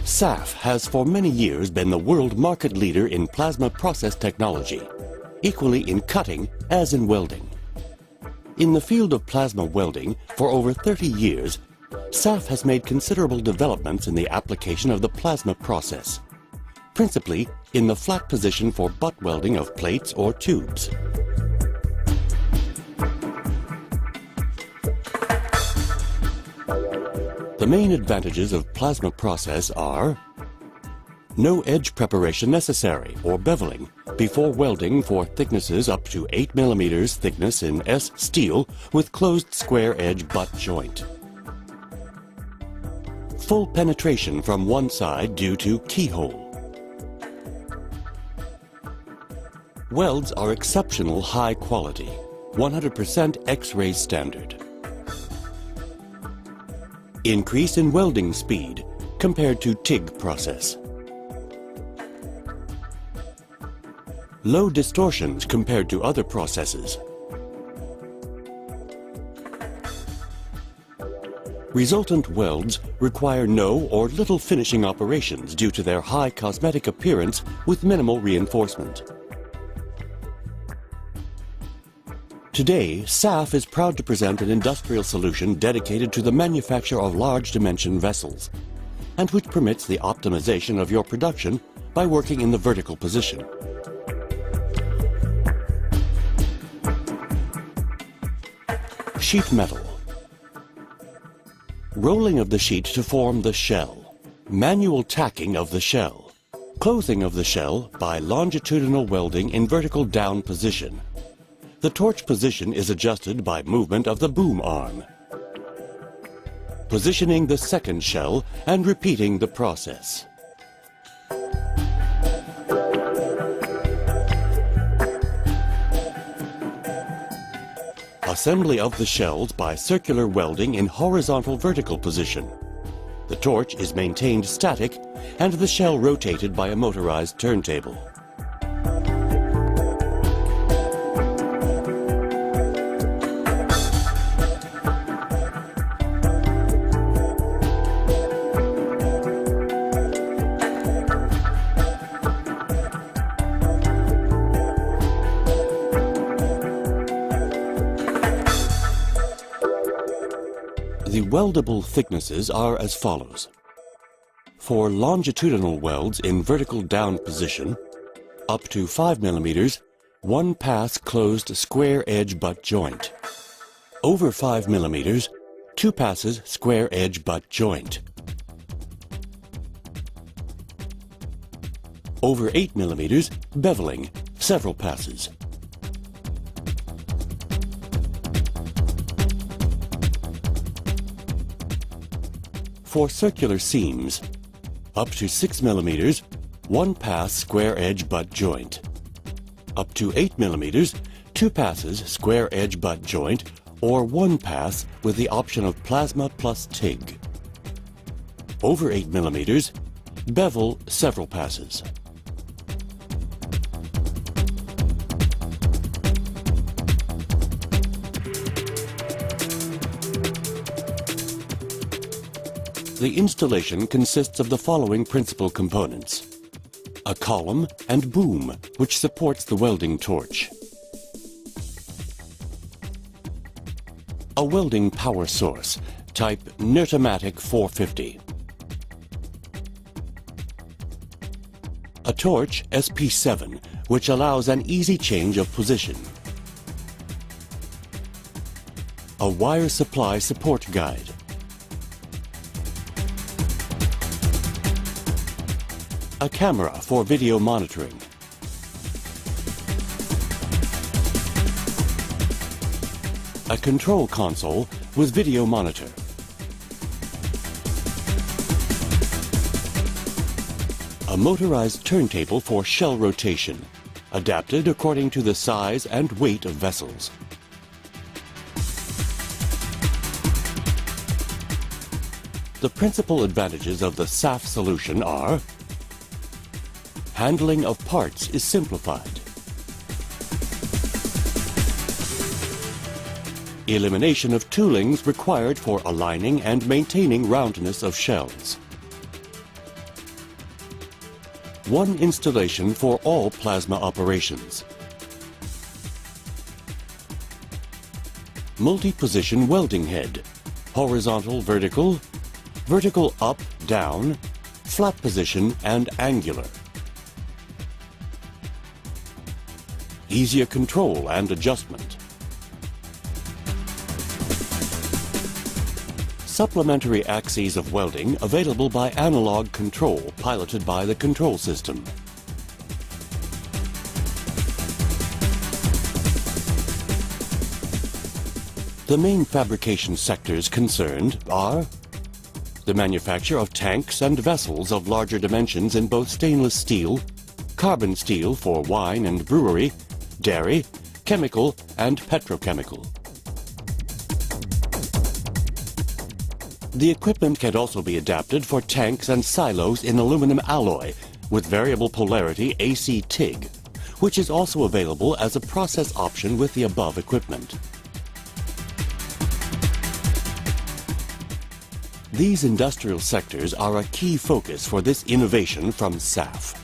SAF has for many years been the world market leader in plasma process technology, equally in cutting as in welding. In the field of plasma welding, for over 30 years, SAF has made considerable developments in the application of the plasma process, principally in the flat position for butt welding of plates or tubes. The main advantages of plasma process are no edge preparation necessary or beveling before welding for thicknesses up to 8 mm thickness in S steel with closed square edge butt joint. Full penetration from one side due to keyhole. Welds are exceptional high quality, 100% X-ray standard. Increase in welding speed compared to TIG process. Low distortions compared to other processes. Resultant welds require no or little finishing operations due to their high cosmetic appearance with minimal reinforcement. Today, SAF is proud to present an industrial solution dedicated to the manufacture of large dimension vessels, and which permits the optimization of your production by working in the vertical position. Sheet metal. Rolling of the sheet to form the shell. Manual tacking of the shell. Closing of the shell by longitudinal welding in vertical down position. The torch position is adjusted by movement of the boom arm. Positioning the second shell and repeating the process. Assembly of the shells by circular welding in horizontal vertical position. The torch is maintained static and the shell rotated by a motorized turntable. The weldable thicknesses are as follows. For longitudinal welds in vertical down position, up to 5 mm, 1 pass closed square edge butt joint. Over 5 mm, 2 passes square edge butt joint. Over 8 mm, beveling, several passes. For circular seams, up to 6 mm, 1 pass square edge butt joint. Up to 8 mm, 2 passes square edge butt joint or 1 pass with the option of plasma plus TIG. Over 8 mm, bevel several passes. The installation consists of the following principal components: a column and boom, which supports the welding torch, a welding power source, type Nertomatic 450, a torch SP7, which allows an easy change of position, a wire supply support guide, a camera for video monitoring, a control console with video monitor, a motorized turntable for shell rotation, adapted according to the size and weight of vessels, The principal advantages of the SAF solution are: handling of parts is simplified. Elimination of toolings required for aligning and maintaining roundness of shells. One installation for all plasma operations. Multi-position welding head, horizontal, vertical, vertical up, down, flat position and angular. Easier control and adjustment. Supplementary axes of welding available by analog control piloted by the control system. The main fabrication sectors concerned are the manufacture of tanks and vessels of larger dimensions in both stainless steel, carbon steel for wine and brewery, dairy, chemical and petrochemical. The equipment can also be adapted for tanks and silos in aluminum alloy with variable polarity AC TIG, which is also available as a process option with the above equipment. These industrial sectors are a key focus for this innovation from SAF.